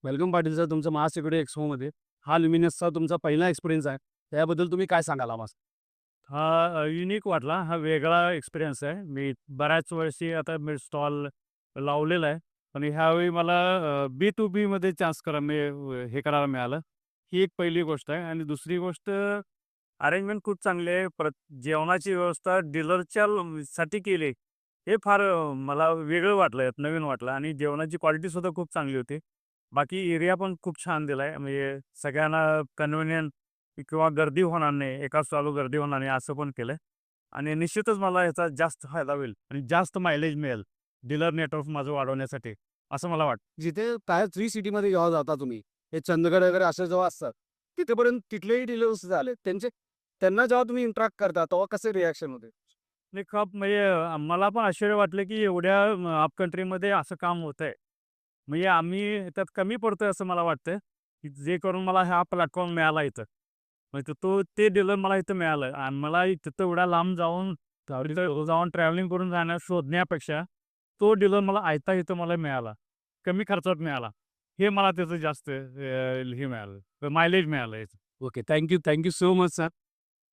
Welcome Patil sir तुमचं महासिक्युरिटी एक्सपोमध्ये. हा ल्युमिनसचा तुमचा पहिला एक्सपिरियन्स आहे. त्याबद्दल तुम्ही काय सांगाल आम्हाला? हा युनिक वाटला. हा वेगळा एक्सपिरियन्स आहे. मी बऱ्याच वर्षी आता मी स्टॉल लावलेला आहे. आणि ह्यावेळी मला बी-टू-बीमध्ये चान्स हे करायला मिळालं. ही एक पहिली गोष्ट आहे. आणि दुसरी गोष्ट अरेंजमेंट खूप चांगली आहे. जेवणाची व्यवस्था डीलरच्या साठी केली. हे फार मला वेगळं वाटलं, यात नवीन वाटलं आणि जेवणाची क्वालिटीसुद्धा खूप चांगली होती. बाकी एरिया पण खूप छान दिला आहे. म्हणजे सगळ्यांना कन्व्हिनियंट किंवा गर्दी होणार नाही, एकाच चालू गर्दी होणार नाही असं पण केलंय. आणि निश्चितच मला याचा जास्त फायदा होईल आणि जास्त मायलेज मिळेल डीलर नेटवर्क माझं वाढवण्यासाठी, असं मला वाटतं. जिथे टायर 3 सिटीमध्ये जेव्हा जाता तुम्ही, हे चंदगड वगैरे असे जेव्हा असतात, तिथेपर्यंत तिथलेही डीलर्स झाले, त्यांना जेव्हा तुम्ही इंटरॅक्ट करता, तेव्हा कसे रिएक्शन होते? नाही खूप म्हणजे मला पण आश्चर्य वाटलं, की एवढ्या अप कंट्रीमध्ये असं काम होतंय. म्हणजे आम्ही त्यात कमी पडतोय असं मला वाटतं, की जे करून मला हा प्लॅटफॉर्म मिळाला इथं. म्हणजे ते डीलर मला इथं मिळालं आणि मला तिथं एवढ्या लांब जाऊन तिथं जाऊन ट्रॅव्हलिंग करून शोधण्यापेक्षा तो डीलर मला आयता इथं मला मिळाला. कमी खर्चात मिळाला. हे मला त्याचं जास्त हे मिळालं, मायलेज मिळालं याचं. Okay. Thank you. Thank you so much sir.